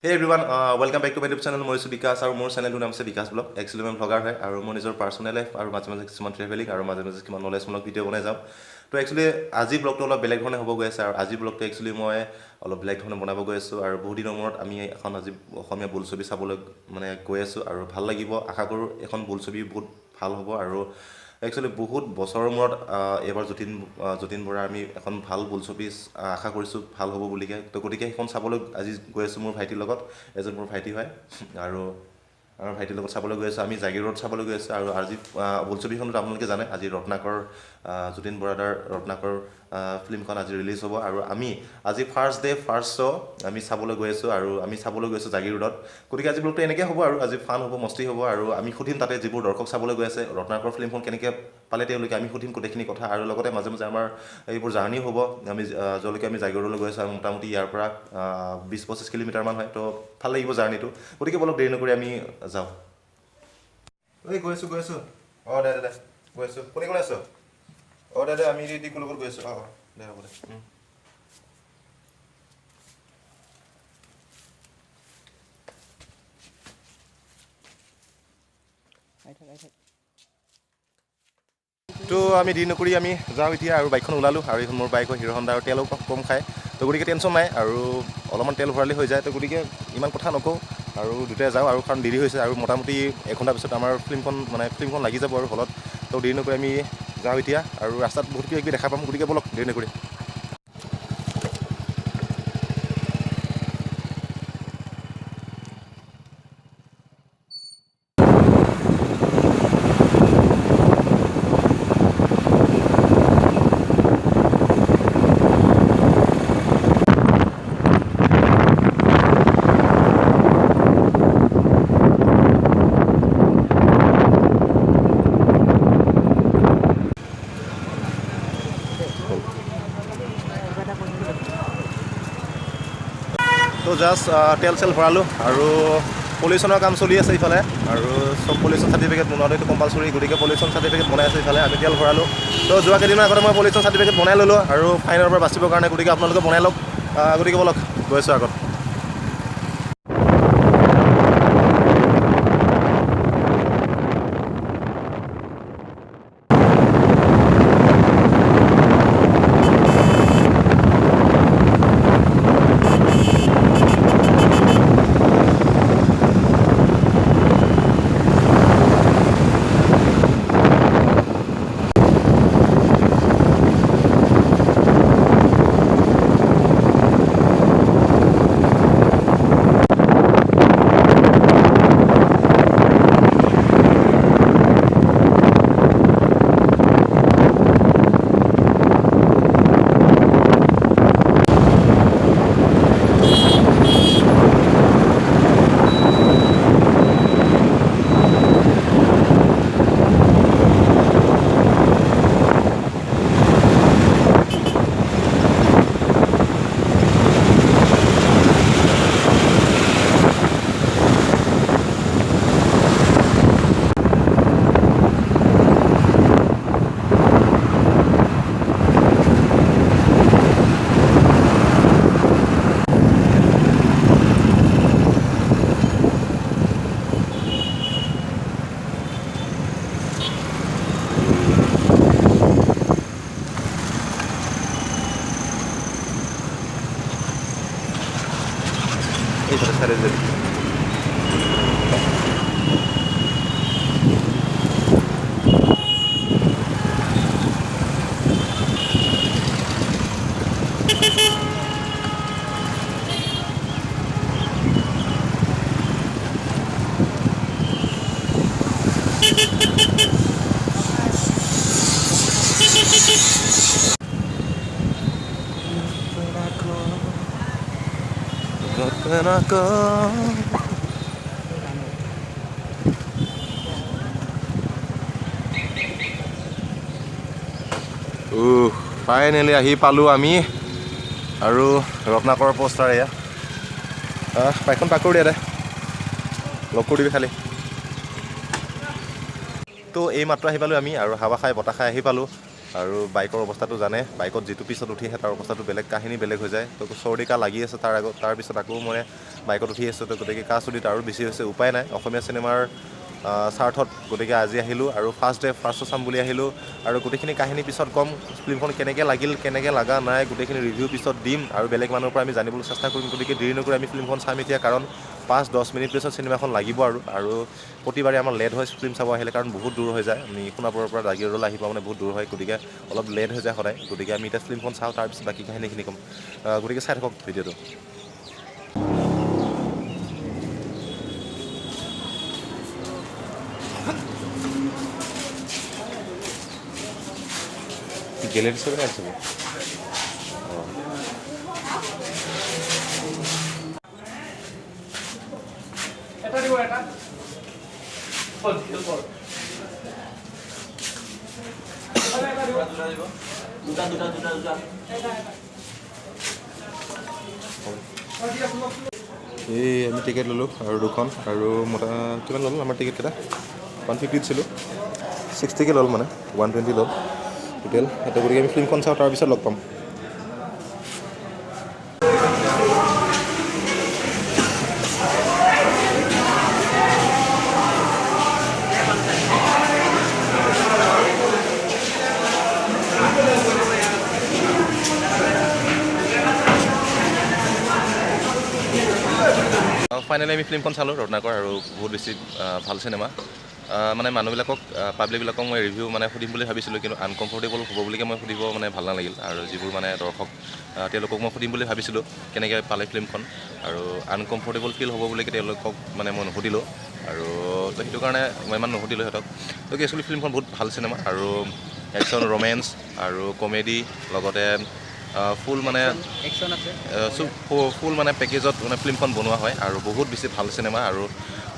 Hey everyone, welcome back to my YouTube channel. মই বিকাশ আৰু মোৰ চেনেলটোৰ নাম আছে বিকাশ ব্লগ। একচুৱেলি মই ব্লগাৰ হয় আৰু মোৰ নিজৰ পাৰ্চনেল লাইফ আৰু মাজে মাজে কিছুমান ট্ৰেভেলিং আৰু মাজে মাজে কিছুমান নলেজমূলক ভিডিঅ' বনাই যাম। তো একচুৱেলি আজি ব্লগটো অলপ বেলেগ ধৰণে হ'ব গৈ আছে আৰু আজি ব্লগটো একচুৱেলি মই অলপ বেলেগ ধৰণে বনাব গৈ আছোঁ আৰু বহুত দিনৰ মূৰত আমি এখন আজি অসমীয়া বোলছবি চাবলৈ গৈ আছোঁ আৰু ভাল লাগিব। আশা কৰোঁ এখন বোলছবি বহুত ভাল হ'ব আৰু একচুৱেলি বহুত বছৰৰ মূৰত এইবাৰ যতীন বৰা আমি এখন ভাল বোলছবি আশা কৰিছোঁ ভাল হ'ব বুলিকে। তো গতিকে সেইখন চাবলৈ আজি গৈ আছোঁ মোৰ ভাইটিৰ লগত। এজন মোৰ ভাইটি হয় আৰু আমাৰ ভাইটিৰ লগত চাবলৈ গৈ আছোঁ। আমি জাগিৰোড চাবলৈ গৈ আছোঁ আৰু আজি বোলছবিখনত আপোনালোকে জানে আজি ৰত্নাকৰ যতীন বৰাদাৰ ৰত্নাকৰ ফিল্মখন আজি ৰিলিজ হ'ব আৰু আমি আজি ফাৰ্ষ্ট ডে' ফাৰ্ষ্ট শ্ব' আমি চাবলৈ গৈ আছোঁ আৰু আমি চাবলৈ গৈ আছোঁ জাগিৰোডত। গতিকে আজি ব্লগটো এনেকৈ হ'ব আৰু আজি ফান হ'ব, মস্তি হ'ব আৰু আমি সুধিম তাতে যিবোৰ দৰ্শক চাবলৈ গৈ আছে ৰত্নাকৰ ফিল্মখন কেনেকৈ পালে তেওঁলোকে, আমি সুধিম গোটেইখিনি কথা আৰু লগতে মাজে মাজে আমাৰ এইবোৰ জাৰ্ণি হ'ব। আমি য'লৈকে আমি জাগিৰোডলৈ গৈ আছোঁ আৰু মোটামুটি ইয়াৰ পৰা 20-25 কিলোমিটাৰমান হয়। তো ভাল লাগিব জাৰ্ণিটো। গতিকে অলপ দেৰি নকৰি আমি যাওঁ। গৈ আছোঁ অঁ দে গৈ আছোঁ। কোনে কোনে আছ? অঁ দে আমি টিকুৰ লগত গৈ আছোঁ। অঁ দে হ'ব দে। তো আমি দেৰি নকৰি আমি যাওঁ এতিয়া আৰু বাইকখন ওলালোঁ আৰু এইখন মোৰ বাইক হয় হিৰ' হণ্ডা আৰু তেলো কম খায়। তো গতিকে টেনশ্যন নাই আৰু অলপমান তেল ভৰালে হৈ যায়। তো গতিকে ইমান কথা নকওঁ আৰু দুটাই যাওঁ আৰু কাৰণ দেৰি হৈছে আৰু মোটামুটি এঘণ্টা পিছত আমাৰ ফিল্মখন লাগি যাব আৰু হলত। তো দেৰি নকৰি আমি যাওঁ এতিয়া আৰু ৰাস্তাত বহুত কিবা কিবি দেখা পাম। গতিকে ব'লক দেৰি নকৰি। তো জাষ্ট তেল চেল ভৰালোঁ আৰু পলিউশ্যনৰ কাম চলি আছে ইফালে আৰু চব পলিউশ্যন চাৰ্টিফিকেট বনোৱাটো কম্পালচৰি। গতিকে পলিউশ্যন চাৰ্টিফিকেট বনাই আছে ইফালে, আমি তেল ভৰালোঁ। তো যোৱা কেইদিনমান আগতে মই পলিউশ্যন চাৰ্টিফিকেট বনাই ল'লোঁ আৰু ফাইনৰ পৰা বাচিবৰ কাৰণে। গতিকে আপোনালোকে বনাই লওক। গতিকে ব'লক গৈ আছোঁ আগত। এইফালে চাইডে যাবি। ফাইনেলি আহি পালোঁ আমি আৰু ৰত্নাকৰৰ পোষ্টাৰ এয়া। বাইকখন পাক কৰি দিয়া দে, লগ কৰি দিবি খালি। তো এই মাত্ৰ আহি পালোঁ আমি আৰু হাৱা খাই বতাহ খাই আহি পালোঁ আৰু বাইকৰ অৱস্থাটো জানে, বাইকত যিটো পিছত উঠি আহে তাৰ অৱস্থাটো বেলেগ, কাহিনী বেলেগ হৈ যায়। তো চৰ্দি কাহ লাগি আছে তাৰপিছত আকৌ মই বাইকত উঠি আছোঁ। তো গতিকে কাহ চৰ্দিটো আৰু বেছি হৈছে, উপায় নাই অসমীয়া চিনেমাৰ স্বাৰ্থত। গতিকে আজি আহিলোঁ আৰু ফাৰ্ষ্ট শ্বো চাম বুলি আহিলোঁ আৰু গোটেইখিনি কাহিনী পিছত ক'ম, ফিল্মখন কেনেকৈ লাগিল, কেনেকৈ লগা নাই, গোটেইখিনি ৰিভিউ পিছত দিম আৰু বেলেগ মানুহৰ পৰা আমি জানিবলৈ চেষ্টা কৰিম। গতিকে দেৰি নকৰি আমি ফিল্মখন চাম এতিয়া, কাৰণ 5-10 মিনিট পিছত চিনেমাখন লাগিব আৰু প্ৰতিবাৰে আমাৰ লেট হয় ফিল্ম চাব আহিলে, কাৰণ বহুত দূৰ হৈ যায়। আমি সোণাপুৰৰ পৰা জাগিৰোডলৈ আহি পাওঁ মানে বহুত দূৰ হয়, গতিকে অলপ লেট হৈ যায় সদায়। গতিকে আমি এতিয়া ফিল্মখন চাওঁ, তাৰপিছত বাকী কাহিনীখিনি ক'ম। গতিকে চাই থাকক ভিডিঅ'টো। গেলেৰী চবে আছে। এই আমি টিকেট ল'লোঁ আৰু দুখন, আৰু কিমান ল'লোঁ আমাৰ টিকেটকেইটা? 150 দিছিলোঁ, 60কৈ ল'ল মানে 120 ল'ল টোটেল। সেইটো গতিকে আমি ফিল্মখন চাওঁ, তাৰপিছত লগ পাম। ফাইনেলি আমি ফিল্মখন চালোঁ ৰত্নাকৰ, আৰু বহুত বেছি ভাল চিনেমা। মানে মানুহবিলাকক, পাব্লিকবিলাকক মই ৰিভিউ মানে সুধিম বুলি ভাবিছিলোঁ, কিন্তু আনকমফৰ্টেবল হ'ব বুলিকৈ মই সুধিব মানে ভাল নালাগিল। আৰু যিবোৰ মানে দৰ্শক, তেওঁলোকক মই সুধিম বুলি ভাবিছিলোঁ কেনেকৈ পালে ফিল্মখন, আৰু আনকমফৰ্টেবল ফিল হ'ব বুলি তেওঁলোকক মানে মই নুসুধিলোঁ। আৰু তো সেইটো কাৰণে মই ইমান নুসুধিলোঁ সিহঁতক। তো একচুৱেলি ফিল্মখন বহুত ভাল চিনেমা, আৰু একশ্যন, ৰোমেন্স আৰু কমেডি, লগতে ফুল মানে ফুল মানে পেকেজত মানে ফিল্মখন বনোৱা হয়, আৰু বহুত বেছি ভাল চিনেমা। আৰু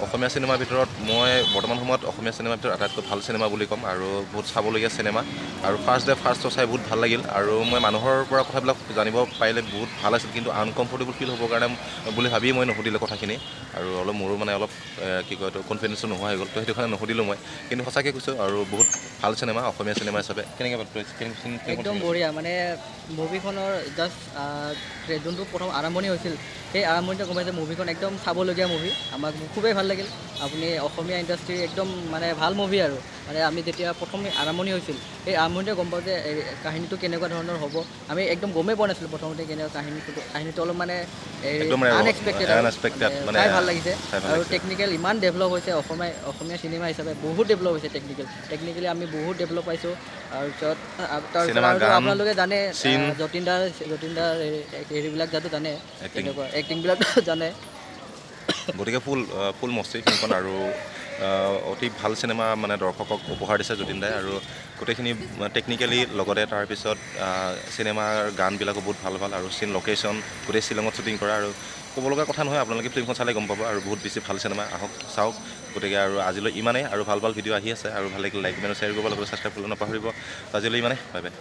অসমীয়া চিনেমাৰ ভিতৰত মই বৰ্তমান সময়ত অসমীয়া চিনেমাৰ ভিতৰত আটাইতকৈ ভাল চিনেমা বুলি ক'ম, আৰু বহুত চাবলগীয়া চিনেমা। আৰু ফাৰ্ষ্ট শ্বো চাই বহুত ভাল লাগিল, আৰু মই মানুহৰ পৰা কথাবিলাক জানিব পাৰিলে বহুত ভাল আছিল, কিন্তু আনকমফৰ্টেবল ফিল হ'বৰ কাৰণে বুলি ভাবি মই নুসুধিলোঁ কথাখিনি। আৰু মোৰো মানে অলপ কি কয় এইটো কনফিডেঞ্চটো নোহোৱা হৈ গ'ল, তো সেইটো কাৰণে নুসুধিলোঁ মই। কিন্তু সঁচাকৈ কৈছোঁ, আৰু বহুত ভাল চিনেমা অসমীয়া চিনেমা হিচাপে। কেনেকৈ একদম বঢ়িয়া। মানে মুভিখনৰ জাষ্ট যোনটো প্ৰথম আৰম্ভণি হৈছিল, সেই আৰম্ভণিতে গম পাইছে মুভিখন একদম চাবলগীয়া মুভি। আমাক খুবেই ভাল লাগিল। আপুনি অসমীয়া ইণ্ডাষ্ট্ৰীৰ একদম মানে ভাল মুভি আৰু। মানে আমি যেতিয়া প্ৰথম আৰম্ভণি হৈছিল, সেই আৰম্ভণিতে গম পাওঁ যে কাহিনীটো কেনেকুৱা ধৰণৰ হ'ব। আমি একদম গমেই পোৱা নাছিলোঁ প্ৰথমতে কেনেকুৱা কাহিনীটো অলপ মানে আনএক্সপেক্টেড, মানে চাই ভাল লাগিছে। আৰু টেকনিকেল ইমান ডেভেলপ হৈছে অসমীয়া চিনেমা হিচাপে, বহুত ডেভেলপ হৈছে টেকনিকেলি আমি বহুত ডেভেলপ পাইছোঁ। তাৰপিছত আৰু আপোনালোকে জানে যতীন দাৰ হেৰিবিলাক যাতে জানে, তেনেকুৱা এক্টিংবিলাক জানে। গতিকে ফুল মস্তি ফিল্মখন, আৰু অতি ভাল চিনেমা মানে দৰ্শকক উপহাৰ দিছে যতীন দাই। আৰু গোটেইখিনি টেকনিকেলি, লগতে তাৰপিছত চিনেমাৰ গানবিলাকো বহুত ভাল, আৰু লোকেশ্যন গোটেই শ্বিলঙত শ্বুটিং কৰা। আৰু ক'ব লগা কথা নহয়, আপোনালোকে ফিল্মখন চালে গম পাব, আৰু বহুত বেছি ভাল চিনেমা। আহক চাওক। গতিকে আৰু আজিলৈ ইমানেই, আৰু ভাল ভিডিঅ' আহি আছে, আৰু ভাল লাগিলে লাইক, কমেণ্ট, শ্বেয়াৰ কৰিব, লগতে ছাবস্ক্ৰাইব কৰিবলৈ নাপাহৰিব। আজিলৈ ইমানেই, বাই বাই।